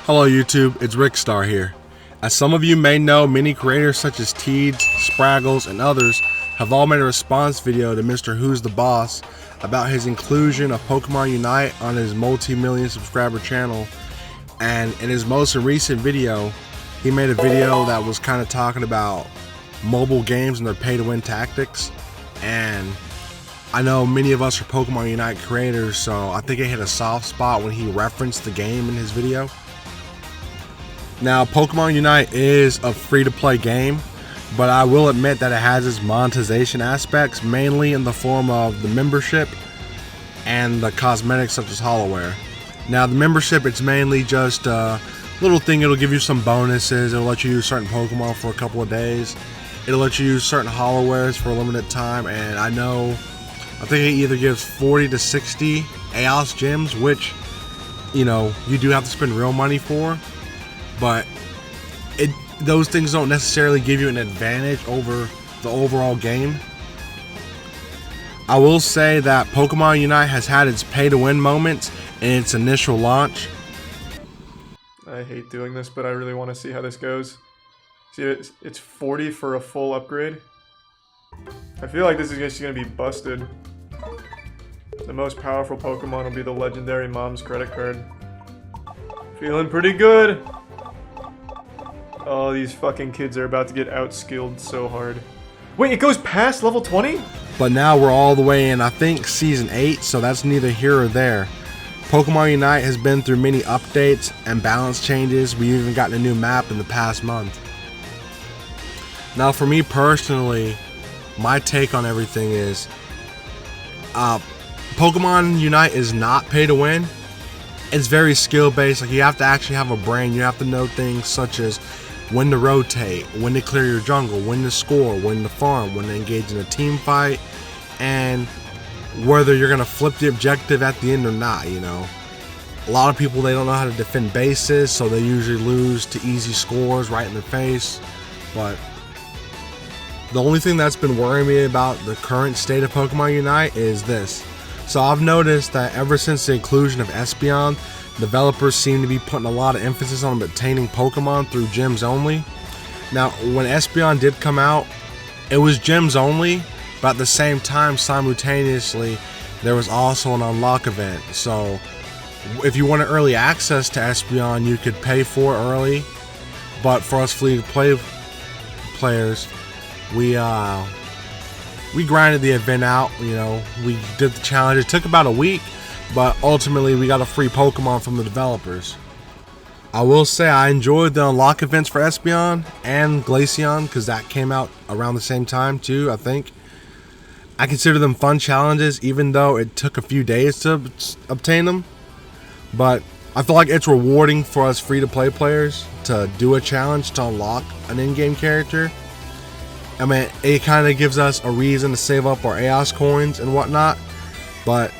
Hello YouTube, it's Rickstar here. As some of you may know, many creators such as Teeds, Spragels, and others have all made a response video to Mrwhosetheboss about his inclusion of Pokemon Unite on his multi-million subscriber channel. And in his most recent video, he made a video that was kind of talking about mobile games and their pay-to-win tactics. And I know many of us are Pokemon Unite creators, so I think it hit a soft spot when he referenced the game in his video. Now, Pokemon Unite is a free-to-play game, but I will admit that it has its monetization aspects, mainly in the form of the membership and the cosmetics such as Hollowware. Now, the membership, it's mainly just a little thing. It'll give you some bonuses. It'll let you use certain Pokemon for a couple of days. It'll let you use certain Hollowares for a limited time, and I think it either gives 40 to 60 AOS gems, which, you know, you do have to spend real money for. But those things don't necessarily give you an advantage over the overall game. I will say that Pokemon Unite has had its pay-to-win moments in its initial launch. I hate doing this, but I really want to see how this goes. See, it's 40 for a full upgrade. I feel like this is just going to be busted. The most powerful Pokemon will be the legendary Mom's credit card. Feeling pretty good. Oh, these fucking kids are about to get outskilled so hard. Wait, it goes past level 20? But now we're all the way in, I think, Season 8, so that's neither here or there. Pokemon Unite has been through many updates and balance changes. We've even gotten a new map in the past month. Now, for me personally, my take on everything is Pokemon Unite is not pay to win. It's very skill based. Like, you have to actually have a brain. You have to know things such as when to rotate, when to clear your jungle, when to score, when to farm, when to engage in a team fight, and whether you're going to flip the objective at the end or not, you know. A lot of people, they don't know how to defend bases, so they usually lose to easy scores right in the face. But the only thing that's been worrying me about the current state of Pokemon Unite is this. So I've noticed that ever since the inclusion of Espeon, developers seem to be putting a lot of emphasis on obtaining Pokemon through gyms only. Now, when Espeon did come out, it was gyms only, but at the same time, simultaneously, there was also an unlock event. So if you wanted early access to Espeon, you could pay for it early. But for us free-to-play players, we grinded the event out. You know, we did the challenge. It took about a week, but ultimately we got a free Pokemon from the developers. I will say I enjoyed the unlock events for Espeon and Glaceon, because that came out around the same time too, I think. I consider them fun challenges, even though it took a few days to obtain them. But I feel like it's rewarding for us free-to-play players to do a challenge to unlock an in-game character. I mean, it kind of gives us a reason to save up our AOS coins and whatnot. But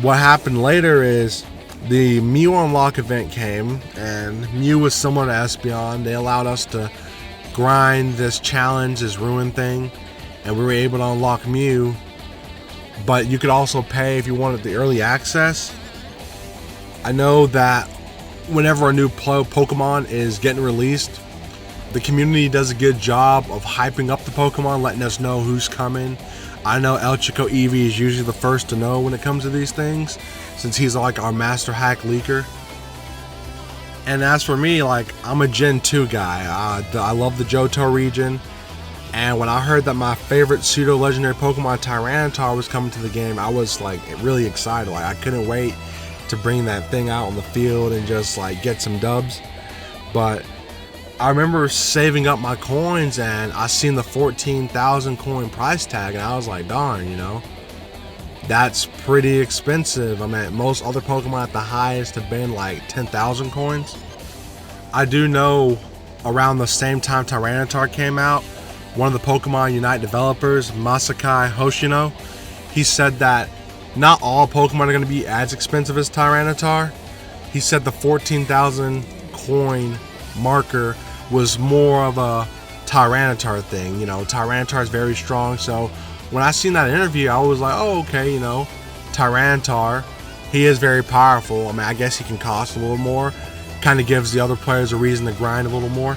what happened later is the Mew unlock event came, and Mew was similar to Espeon. They allowed us to grind this challenge, this ruin thing, and we were able to unlock Mew. But you could also pay if you wanted the early access. I know that whenever a new Pokemon is getting released, the community does a good job of hyping up the Pokemon, letting us know who's coming. I know El Chico Eevee is usually the first to know when it comes to these things, since he's like our master hack leaker. And as for me, like, I'm a Gen 2 guy. I love the Johto region. And when I heard that my favorite pseudo-legendary Pokemon Tyranitar was coming to the game, I was like really excited. Like, I couldn't wait to bring that thing out on the field and just like get some dubs. But I remember saving up my coins, and I seen the 14,000 coin price tag, and I was like, darn, you know, that's pretty expensive. I mean, most other Pokemon at the highest have been like 10,000 coins. I do know around the same time Tyranitar came out, one of the Pokemon Unite developers, Masakai Hoshino, he said that not all Pokemon are going to be as expensive as Tyranitar. He said the 14,000 coin marker was more of a Tyranitar thing. You know, Tyranitar is very strong, so when I seen that interview, I was like, oh, okay, you know, Tyranitar, he is very powerful. I mean, I guess he can cost a little more kind of gives the other players a reason to grind a little more.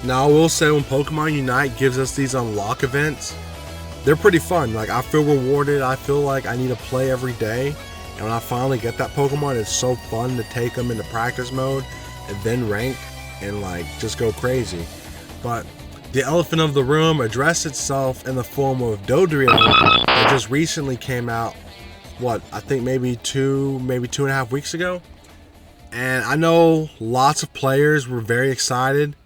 Now I will say, when Pokemon Unite gives us these unlock events, they're pretty fun. Like, I feel rewarded. I feel like I need to play every day. And when I finally get that Pokemon, it's so fun to take them into practice mode and then rank and like just go crazy. But the elephant of the room addressed itself in the form of Dodrio that just recently came out, I think maybe 2.5 weeks ago. And I know lots of players were very excited.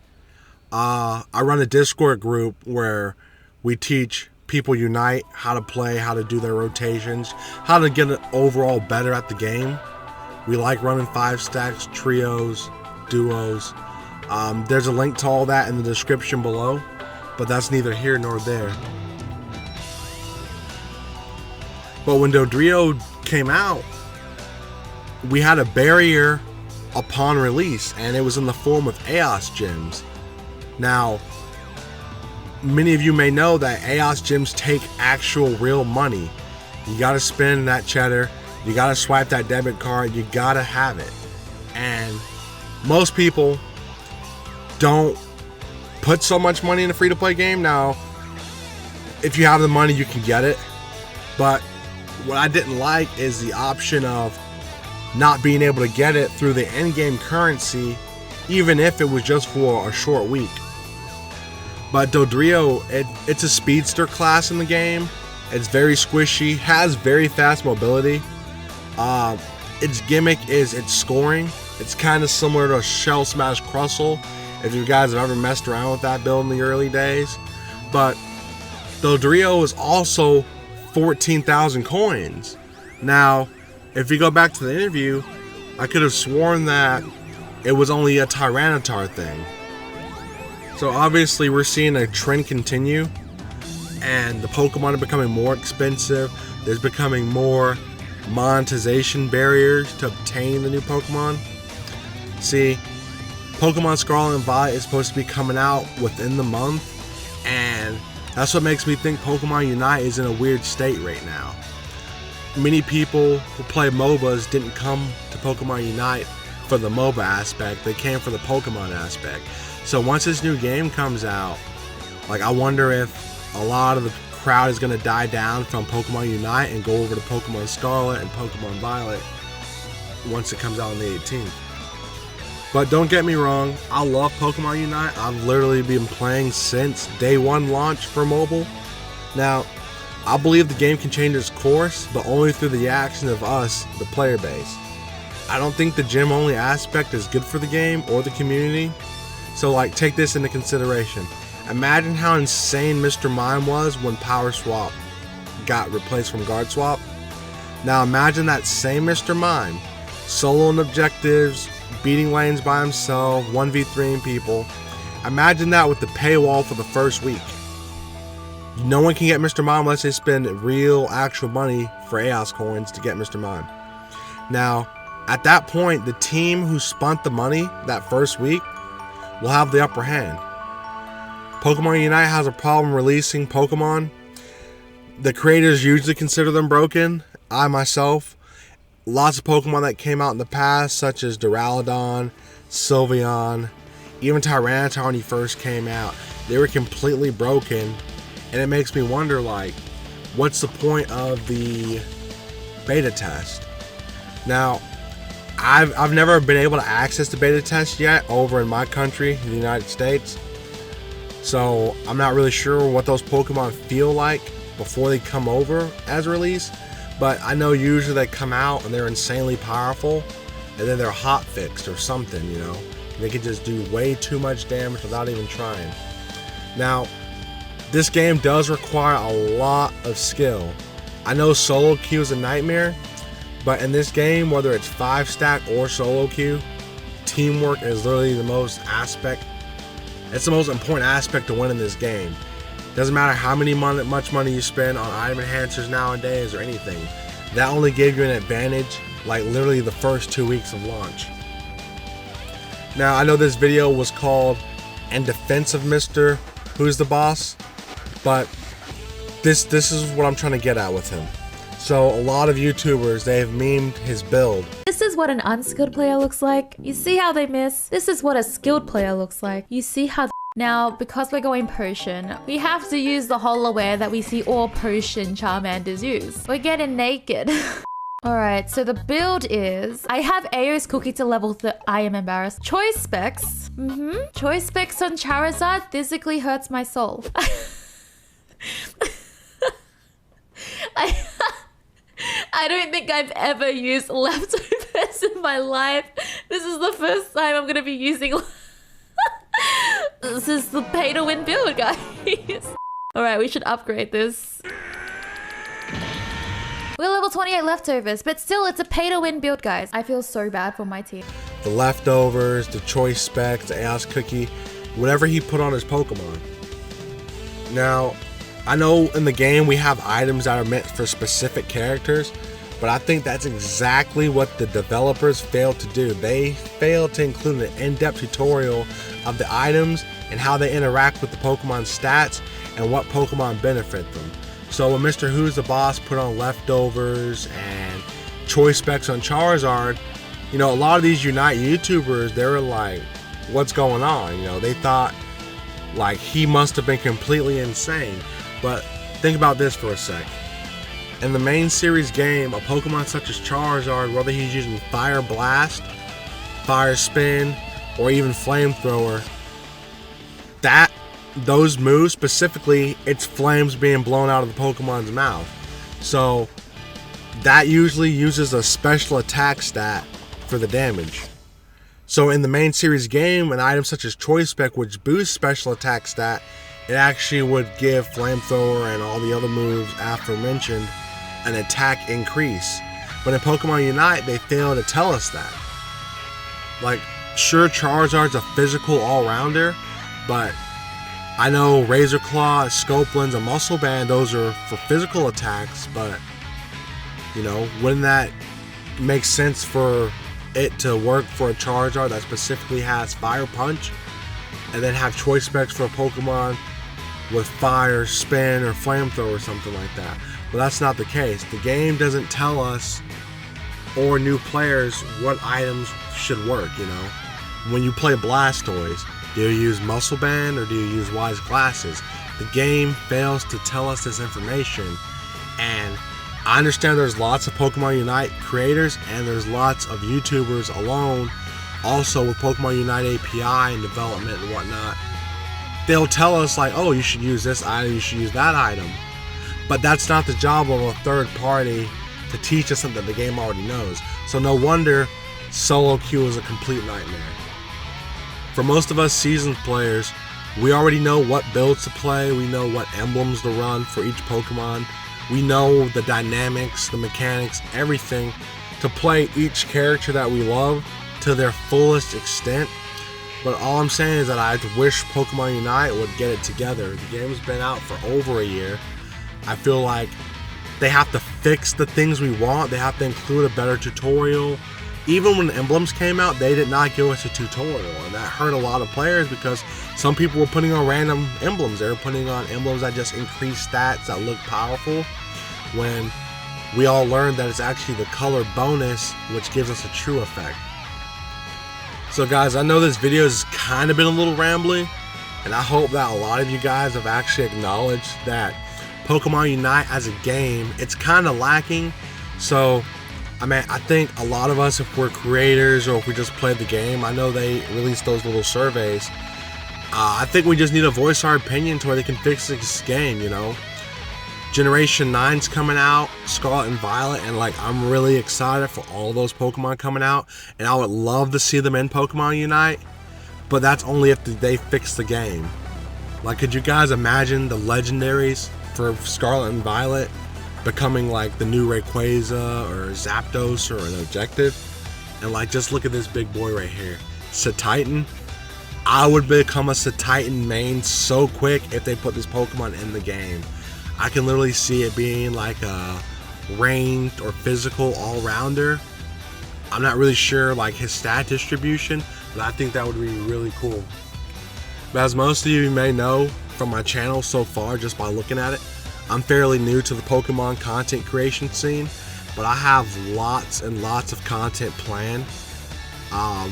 I run a Discord group where we teach people Unite how to play, how to do their rotations, how to get overall better at the game. We like running 5 stacks, trios, duos. There's a link to all that in the description below, but that's neither here nor there. But when Dodrio came out, we had a barrier upon release, and it was in the form of EOS gems. Now, many of you may know that EOS gems take actual real money. You gotta spend that cheddar, you gotta swipe that debit card, you gotta have it. And most people don't put so much money in a free-to-play game. Now, if you have the money, you can get it. But what I didn't like is the option of not being able to get it through the in-game currency, even if it was just for a short week. But Dodrio, it's a speedster class in the game. It's very squishy, has very fast mobility. Its gimmick is its scoring. It's kind of similar to Shell Smash Crustle, if you guys have ever messed around with that build in the early days. But Dodrio is also 14,000 coins. Now, if you go back to the interview, I could have sworn that it was only a Tyranitar thing. So obviously we're seeing a trend continue, and the Pokemon are becoming more expensive. There's becoming more monetization barriers to obtain the new Pokemon. See, Pokemon Scarlet and Violet is supposed to be coming out within the month, and that's what makes me think Pokemon Unite is in a weird state right now. Many people who play MOBAs didn't come to Pokemon Unite for the MOBA aspect, they came for the Pokemon aspect. So once this new game comes out, like, I wonder if a lot of the crowd is going to die down from Pokemon Unite and go over to Pokemon Scarlet and Pokemon Violet once it comes out on the 18th. But don't get me wrong, I love Pokemon Unite. I've literally been playing since day one launch for mobile. Now, I believe the game can change its course, but only through the action of us, the player base. I don't think the gym only aspect is good for the game or the community. So like, take this into consideration. Imagine how insane Mr. Mime was when Power Swap got replaced from Guard Swap. Now imagine that same Mr. Mime, soloing objectives, beating lanes by himself, 1v3ing people. Imagine that with the paywall for the first week. No one can get Mr. Mime unless they spend real actual money for EOS coins to get Mr. Mime. Now, at that point, the team who spent the money that first week will have the upper hand. Pokemon Unite has a problem releasing Pokemon. The creators usually consider them broken. I myself, lots of Pokemon that came out in the past, such as Duraludon, Sylveon, even Tyranitar when he first came out, they were completely broken. And it makes me wonder, like, what's the point of the beta test? Now, I've never been able to access the beta test yet over in my country, the United States. So I'm not really sure what those Pokemon feel like before they come over as release. But I know usually they come out and they're insanely powerful, and then they're hot fixed or something, you know. They can just do way too much damage without even trying. Now, this game does require a lot of skill. I know solo queue is a nightmare, but in this game, whether it's 5-stack or solo queue, teamwork is literally the most important aspect to win in this game. Doesn't matter how much money you spend on item enhancers nowadays or anything. That only gave you an advantage, like literally the first 2 weeks of launch. Now, I know this video was called "In Defense of Mrwhosetheboss," but this is what I'm trying to get at with him. So a lot of YouTubers, they've memed his build. This is what an unskilled player looks like. You see how they miss? This is what a skilled player looks like. You see how now, because we're going potion, we have to use the holoware that we see all potion Charmanders use. We're getting naked. Alright, so the build is... I have Ao's cookie to level I am embarrassed. Choice specs. Choice specs on Charizard physically hurts my soul. I don't think I've ever used leftovers in my life. This is the first time I'm gonna be using... This is the pay to win build, guys. Alright, we should upgrade this. We're level 28 leftovers, but still, it's a pay to win build, guys. I feel so bad for my team. The leftovers, the choice specs, the Aos cookie, whatever he put on his Pokemon. Now, I know in the game we have items that are meant for specific characters, but I think that's exactly what the developers failed to do. They failed to include an in-depth tutorial of the items and how they interact with the Pokemon stats and what Pokemon benefit them. So when Mrwhosetheboss put on leftovers and choice specs on Charizard, you know, a lot of these Unite YouTubers, they were like, what's going on? You know, they thought like he must have been completely insane. But think about this for a sec. In the main series game, a Pokemon such as Charizard, whether he's using Fire Blast, Fire Spin, or even Flamethrower, those moves specifically, it's flames being blown out of the Pokemon's mouth. So that usually uses a special attack stat for the damage. So in the main series game, an item such as Choice Spec, which boosts special attack stat, it actually would give Flamethrower and all the other moves aforementioned an attack increase. But in Pokemon Unite, they fail to tell us that. Like, sure, Charizard's a physical all-rounder, but I know Razor Claw, Scopelands, and Muscle Band, those are for physical attacks, but, you know, wouldn't that make sense for it to work for a Charizard that specifically has Fire Punch, and then have choice specs for a Pokemon with Fire, Spin, or Flamethrower or something like that? But that's not the case. The game doesn't tell us, or new players, what items should work, you know? When you play Blastoise, do you use Muscle Band or do you use Wise Glasses? The game fails to tell us this information, and I understand there's lots of Pokemon Unite creators and there's lots of YouTubers alone also with Pokemon Unite API and development and whatnot. They'll tell us like, oh, you should use this item, you should use that item. But that's not the job of a third party to teach us something the game already knows. So no wonder solo queue is a complete nightmare. For most of us seasoned players, we already know what builds to play, we know what emblems to run for each Pokemon, we know the dynamics, the mechanics, everything to play each character that we love to their fullest extent. But all I'm saying is that I wish Pokemon Unite would get it together. The game's been out for over a year. I feel like they have to fix the things we want. They have to include a better tutorial. Even when the emblems came out, they did not give us a tutorial, and that hurt a lot of players because some people were putting on random emblems. They were putting on emblems that just increase stats that look powerful, when we all learned that it's actually the color bonus which gives us a true effect. So guys, I know this video has kind of been a little rambling, and I hope that a lot of you guys have actually acknowledged that Pokemon Unite as a game, it's kind of lacking. So I mean, I think a lot of us, if we're creators or if we just played the game, I know they released those little surveys. I think we just need to voice our opinion to where they can fix this game, you know. Generation 9's coming out, Scarlet and Violet, and like I'm really excited for all those Pokemon coming out, and I would love to see them in Pokemon Unite, but that's only if they fix the game. Like, could you guys imagine the legendaries for Scarlet and Violet becoming like the new Rayquaza or Zapdos or an objective? And like, just look at this big boy right here, Satitan. I would become a Satitan main so quick if they put this Pokemon in the game. I can literally see it being like a ranged or physical all-rounder. I'm not really sure like his stat distribution, but I think that would be really cool. But as most of you may know from my channel so far, just by looking at it, I'm fairly new to the Pokemon content creation scene, but I have lots and lots of content planned.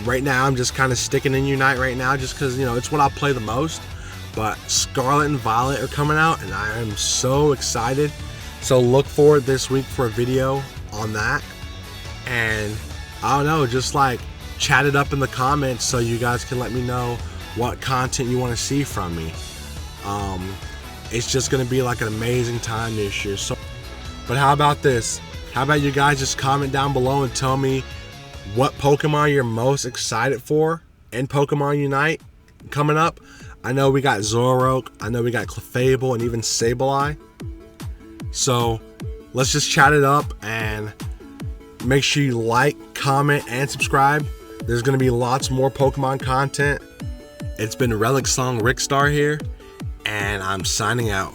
Right now I'm just kind of sticking in Unite right now just because, you know, it's what I play the most. But Scarlet and Violet are coming out and I am so excited. So look forward this week for a video on that. And I don't know, just like chat it up in the comments so you guys can let me know what content you want to see from me. It's just going to be like an amazing time this year. So, but how about this? How about you guys just comment down below and tell me what Pokemon you're most excited for in Pokemon Unite coming up. I know we got Zoroark, I know we got Clefable, and even Sableye. So let's just chat it up and make sure you like, comment, and subscribe. There's going to be lots more Pokemon content. It's been Relic Song Rickstar here, and I'm signing out.